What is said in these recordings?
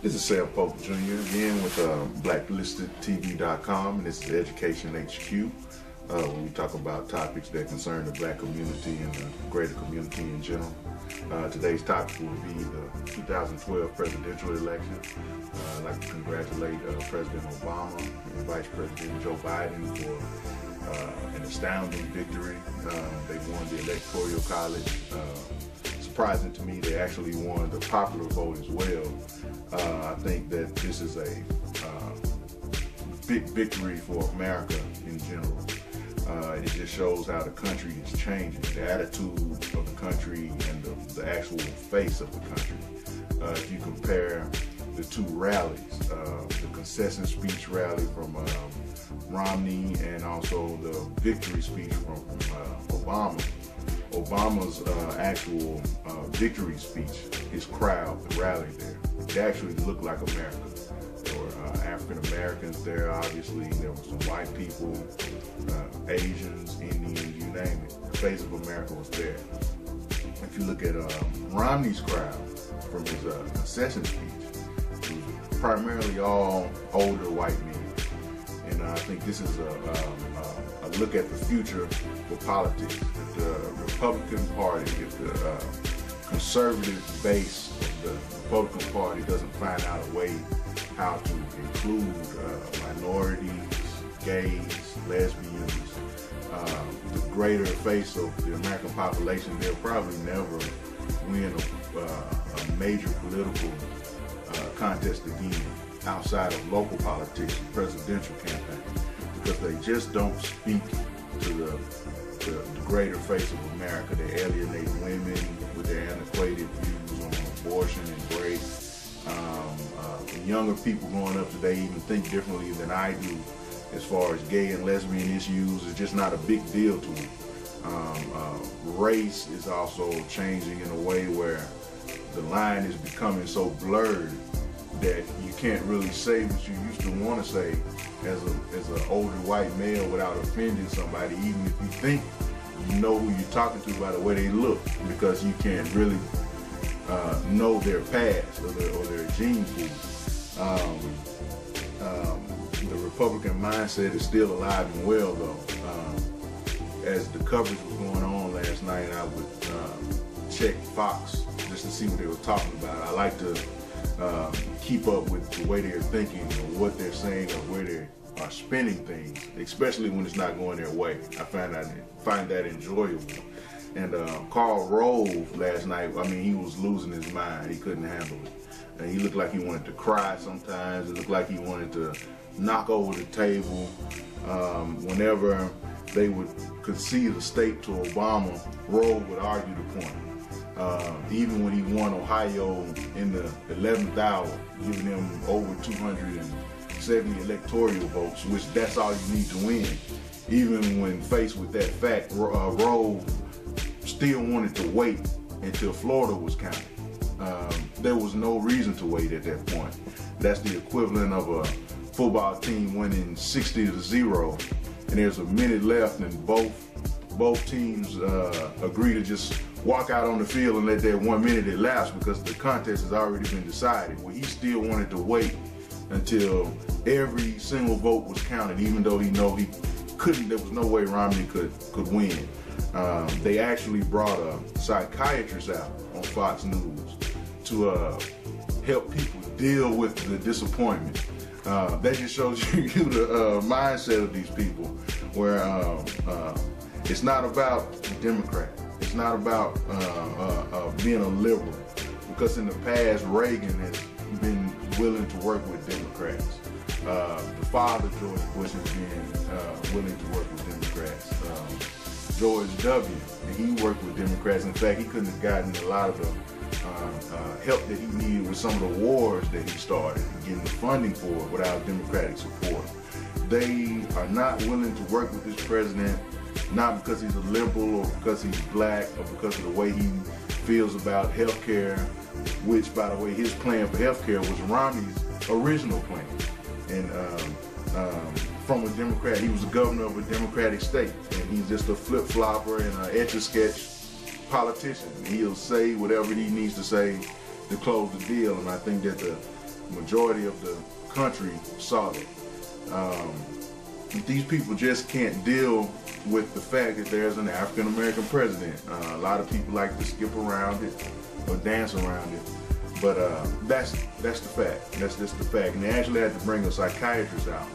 This is Polk Jr. again with BlackListedTV.com, and this is Education HQ, where we talk about topics that concern the black community and the greater community in general. Today's topic will be the 2012 presidential election. I'd like to congratulate President Obama and Vice President Joe Biden for an astounding victory. They won the Electoral College. Surprising to me, they actually won the popular vote as well. I think that this is a big victory for America in general. It just shows how the country is changing, the attitude of the country and the actual face of the country. If you compare the two rallies, the concession speech rally from Romney and also the victory speech from Obama. Obama's actual victory speech, his crowd, the rally there, it actually looked like America. There were African Americans there, obviously. There were some white people, Asians, Indians, you name it. The face of America was there. If you look at Romney's crowd from his concession speech, it was primarily all older white men. And I think this is a look at the future for politics. If the Republican Party, if the conservative base of the Republican Party doesn't find out a way how to include minorities, gays, lesbians, the greater face of the American population, they'll probably never win a major political contest again outside of local politics, presidential campaign, because they just don't speak to the greater face of America. They alienate women with their antiquated views on abortion and rape. The younger people growing up today even think differently than I do as far as gay and lesbian issues. It's just not a big deal to them. Race is also changing in a way where the line is becoming so blurred that you can't really say what you used to want to say as an older white male without offending somebody, even if you think you know who you're talking to by the way they look, because you can't really know their past or their gene pool. The Republican mindset is still alive and well, though. As the coverage was going on last night, I would check Fox just to see what they were talking about. I like to keep up with the way they're thinking or what they're saying or where they are spinning things, especially when it's not going their way. I find that enjoyable. And Karl Rove last night, I mean, he was losing his mind. He couldn't handle it. And he looked like he wanted to cry sometimes. It looked like he wanted to knock over the table. Whenever they would concede a state to Obama, Rove would argue the point. Even when he won Ohio in the 11th hour, giving him over 270 electoral votes, which that's all you need to win. Even when faced with that fact, Rove still wanted to wait until Florida was counted. There was no reason to wait at that point. That's the equivalent of a football team winning 60-0, and there's a minute left, and both teams agree to just walk out on the field and let that 1 minute elapse because the contest has already been decided. Well, he still wanted to wait until every single vote was counted, even though he couldn't. There was no way Romney could win. They actually brought a psychiatrist out on Fox News to help people deal with the disappointment. That just shows you the mindset of these people, where it's not about the Democrat. It's not about being a liberal, because in the past Reagan has been willing to work with Democrats. The father, George Bush, has been willing to work with Democrats. George W., and he worked with Democrats. In fact, he couldn't have gotten a lot of the help that he needed with some of the wars that he started, getting the funding for it without Democratic support. They are not willing to work with this president, not because he's a liberal or because he's black or because of the way he feels about health care, which, by the way, his plan for health care was Romney's original plan. And from a Democrat. He was the governor of a Democratic state, and he's just a flip-flopper and an etch-a-sketch politician. He'll say whatever he needs to say to close the deal, and I think that the majority of the country saw that. These people just can't deal with the fact that there's an African-American president. A lot of people like to skip around it or dance around it, but that's the fact. That's just the fact. And they actually had to bring a psychiatrist out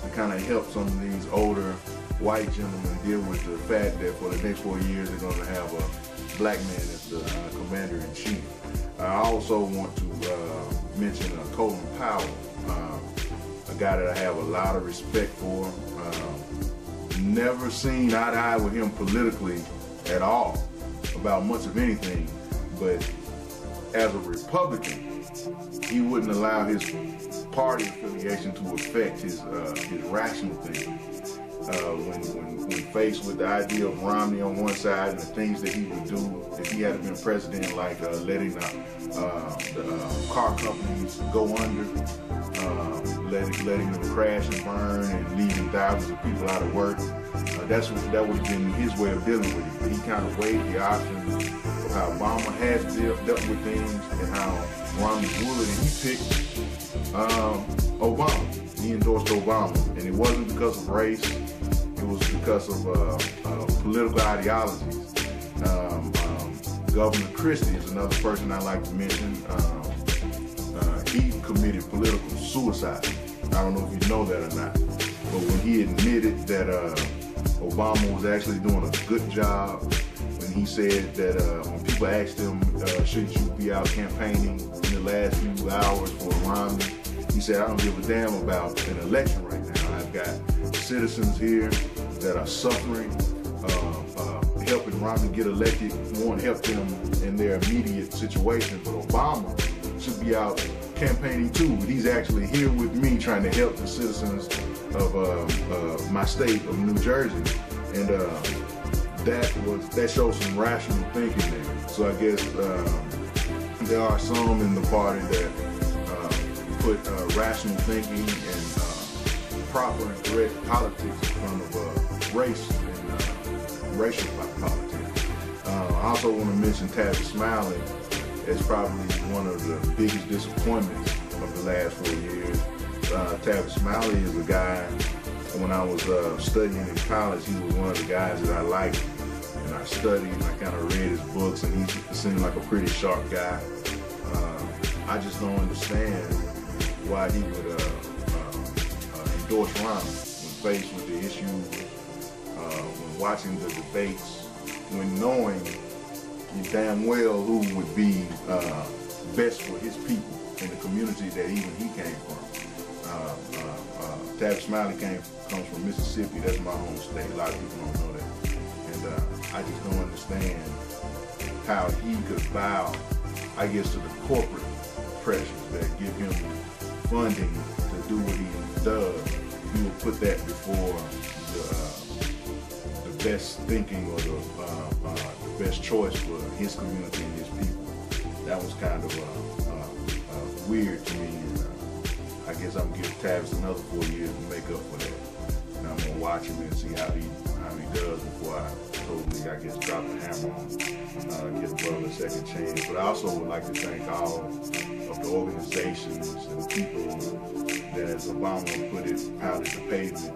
to kind of help some of these older white gentlemen deal with the fact that for the next 4 years they're going to have a black man as the commander-in-chief. I also want to mention Colin Powell, a guy that I have a lot of respect for. Never seen eye to eye with him politically at all about much of anything, but as a Republican, he wouldn't allow his party affiliation to affect his rational thinking. When faced with the idea of Romney on one side and the things that he would do if he had been president, like letting the car companies go under, letting them crash and burn and leaving thousands of people out of work, that would have been his way of dealing with it. But he kind of weighed the options of how Obama has dealt with things and how Romney would, and he picked Obama. He endorsed Obama, and it wasn't because of race. It was because of political ideologies. Governor Christie is another person I like to mention. He committed political suicide. I don't know if you know that or not, but when he admitted that Obama was actually doing a good job, when he said that when people asked him, shouldn't you be out campaigning in the last few hours for Romney, he said, I don't give a damn about an election right now. I've got citizens here that are suffering, helping Romney get elected, won't help them in their immediate situation, but Obama should be out campaigning too. But he's actually here with me trying to help the citizens of my state of New Jersey. And that shows some rational thinking there. So I guess there are some in the party that put rational thinking and proper and correct politics in front of race and racial politics. I also want to mention Tavis Smiley as probably one of the biggest disappointments of the last 4 years. Tavis Smiley is a guy, when I was studying in college, he was one of the guys that I liked, and I studied and I kind of read his books, and he seemed like a pretty sharp guy. I just don't understand why he would endorse Romney when faced with the issues, when watching the debates, when knowing damn well who would be best for his people in the community that even he came from. Tavis Smiley comes from Mississippi. That's my home state. A lot of people don't know that. And I just don't understand how he could bow, I guess, to the corporate pressures that give him funding to do what he does. He will put that before the best thinking or the best choice for his community and his people. That was kind of weird to me. And, I guess I'm gonna give Tavis another 4 years to make up for that. And I'm gonna watch him and see how he does before I totally, I guess, drop the hammer on, give brother a second chance. But I also would like to thank all of the organizations and the people that, as Obama put it, pounded the pavement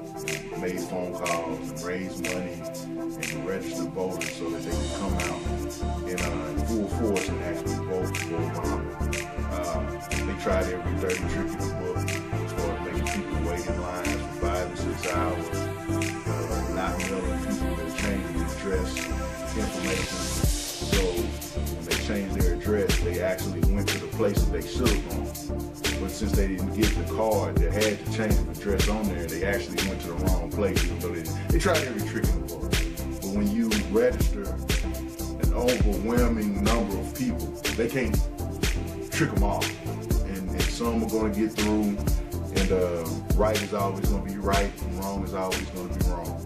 and made phone calls and raised money and registered voters so that they could come out in full force and actually vote for Obama. They tried every dirty trick in the book as far as making people wait in lines for 5 and 6 hours, not telling people their change of address information. So when they changed their address, they actually went to the place that they should have gone. But since they didn't get the card that had the change of address on there, they actually went to the wrong place. So they tried every trick in the book. But when you register an overwhelming number of people, they can't trick them all. And some are going to get through, and right is always going to be right, and wrong is always going to be wrong.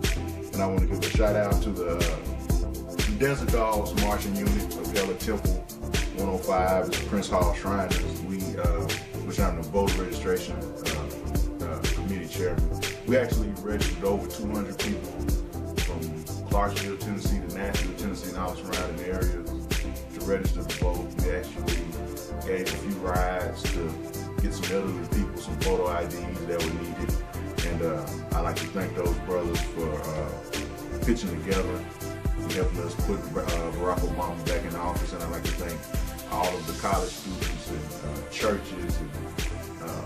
And I want to give a shout out to the Desert Dogs Marching Unit of Hella Temple 105 is Prince Hall Shriners. Which I'm the voter registration committee chairman. We actually registered over 200 people from Clarksville, Tennessee to Nashville, Tennessee, and all surrounding areas to register to vote. We actually gave a few rides to get some elderly people some photo IDs that were needed. And I'd like to thank those brothers for pitching together and helping us put Barack Obama back in office. And I'd like to thank all of the college students and churches and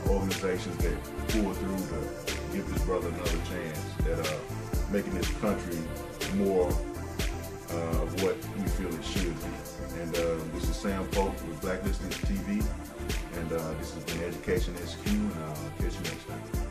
organizations that pulled through to give this brother another chance at making this country more of what we feel it should be. And this is Sam Polk with Blacklisted TV, and this has been Education SQ, and I'll catch you next time.